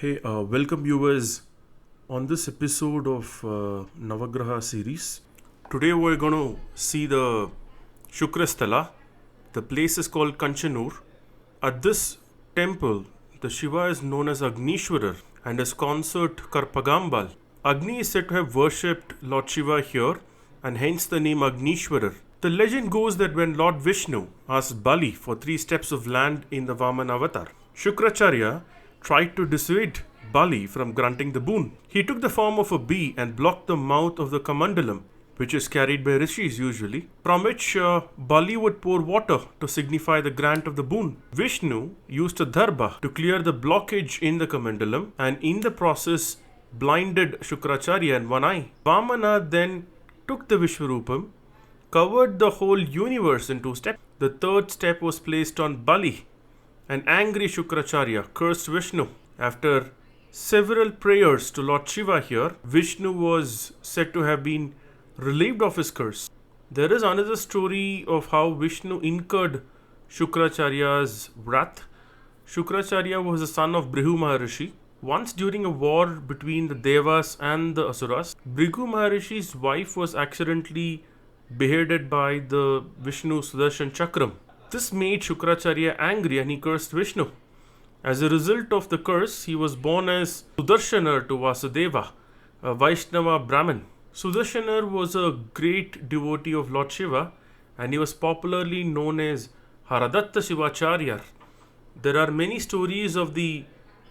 Welcome viewers on this episode of Navagraha series. Today we're going to see the Shukra Sthala. The place is called Kanchanur. At this temple, the Shiva is known as Agniswarar and his consort Karpagambal. Agni is said to have worshipped Lord Shiva here and hence the name Agniswarar. The legend goes that when Lord Vishnu asked Bali for 3 steps of land in the Vaman avatar, Shukracharya tried to dissuade Bali from granting the boon. He took the form of a bee and blocked the mouth of the Kamandalam, which is carried by rishis usually, from which Bali would pour water to signify the grant of the boon. Vishnu used a dharba to clear the blockage in the Kamandalam and in the process blinded Shukracharya in one eye. Vamana then took the Vishwarupam, covered the whole universe in 2 steps. The 3rd step was placed on Bali. An angry Shukracharya cursed Vishnu. After several prayers to Lord Shiva here, Vishnu was said to have been relieved of his curse. There is another story of how Vishnu incurred Shukracharya's wrath. Shukracharya was the son of Bhrigu Maharishi. Once during a war between the Devas and the Asuras, Bhrigu Maharishi's wife was accidentally beheaded by the Vishnu Sudarshan Chakram. This made Shukracharya angry and he cursed Vishnu. As a result of the curse, he was born as Sudarshanar to Vasudeva, a Vaishnava Brahmin. Sudarshanar was a great devotee of Lord Shiva and he was popularly known as Haradatta Shivacharya. There are many stories of the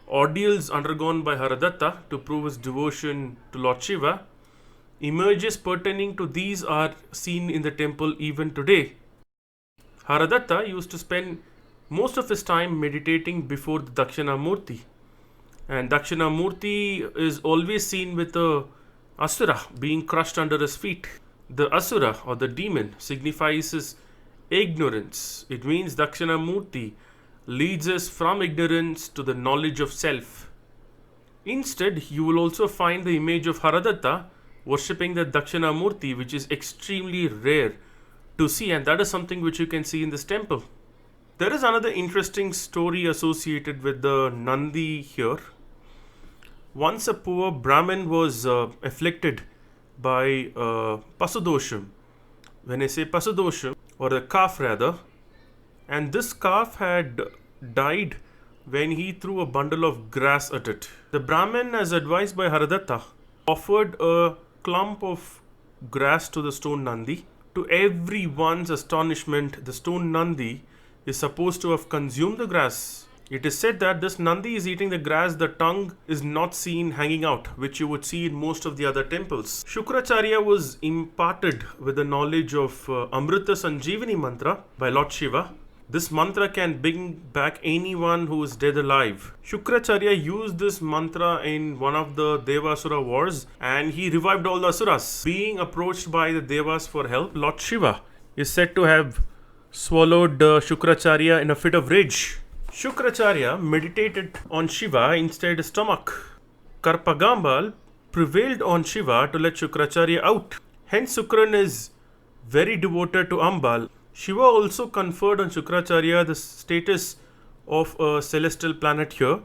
ordeals undergone by Haradatta to prove his devotion to Lord Shiva. Images pertaining to these are seen in the temple even today. Haradatta used to spend most of his time meditating before the Dakshinamurti. And Dakshinamurti is always seen with the Asura being crushed under his feet. The Asura or the demon signifies his ignorance. It means Dakshinamurti leads us from ignorance to the knowledge of self. Instead, you will also find the image of Haradatta worshipping the Dakshinamurti, which is extremely rare to see, and that is something which you can see in this temple. There is another interesting story associated with the Nandi here. Once a poor Brahmin was afflicted by Pasudosham. When I say Pasudosham, or a calf rather, and this calf had died when he threw a bundle of grass at it. The Brahmin, as advised by Haradatta, offered a clump of grass to the stone Nandi. To everyone's astonishment, the stone Nandi is supposed to have consumed the grass. It is said that this Nandi is eating the grass, the tongue is not seen hanging out, which you would see in most of the other temples. Shukracharya was imparted with the knowledge of Amrita Sanjeevani mantra by Lord Shiva. This mantra can bring back anyone who is dead alive. Shukracharya used this mantra in one of the Devasura wars and he revived all the Asuras. Being approached by the Devas for help, Lord Shiva is said to have swallowed Shukracharya in a fit of rage. Shukracharya meditated on Shiva inside his stomach. Karpagambal prevailed on Shiva to let Shukracharya out. Hence Sukran is very devoted to Ambal. Shiva also conferred on Shukracharya the status of a celestial planet here.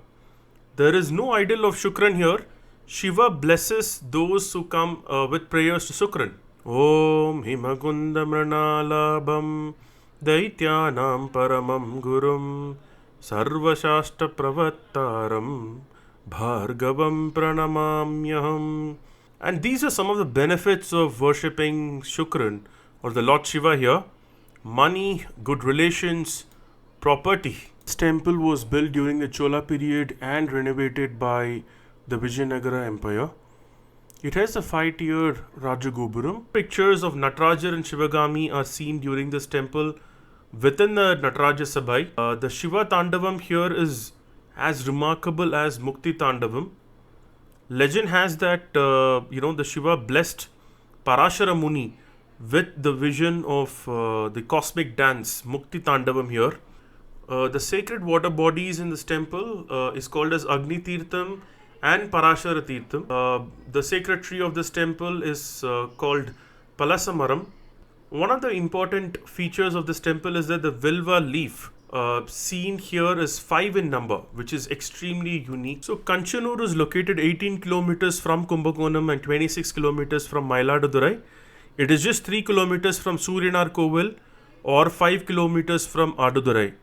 There is no idol of Shukran here. Shiva blesses those who come with prayers to Sukran. Om Himagundamranalabham Daityanam Paramam Gurum Sarvashashta Pravattaram Bhargavam Pranamamyaham. And these are some of the benefits of worshipping Shukran or the Lord Shiva here. Money, good relations, property. This temple was built during the Chola period and renovated by the Vijayanagara Empire. It has a 5-tier Rajagopuram. Pictures of Natarajar and Shivagami are seen during this temple within the Nataraja Sabhai. The Shiva Tandavam here is as remarkable as Mukti Tandavam. Legend has that the Shiva blessed Parashara Muni with the vision of the cosmic dance, Mukti Tandavam here. The sacred water bodies in this temple is called as Agni Tirtham and Parashara Tirtham. The sacred tree of this temple is called Palasamaram. One of the important features of this temple is that the Vilva leaf seen here is 5 in number, which is extremely unique. So Kanchanur is located 18 kilometers from Kumbakonam and 26 kilometers from Mayiladurai. It is just 3 kilometers from Suryanar Kovil or 5 kilometers from Adudurai.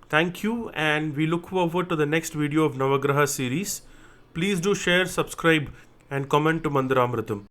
Thank you, and we look forward to the next video of Navagraha series. Please do share, subscribe and comment to Mandiramritam.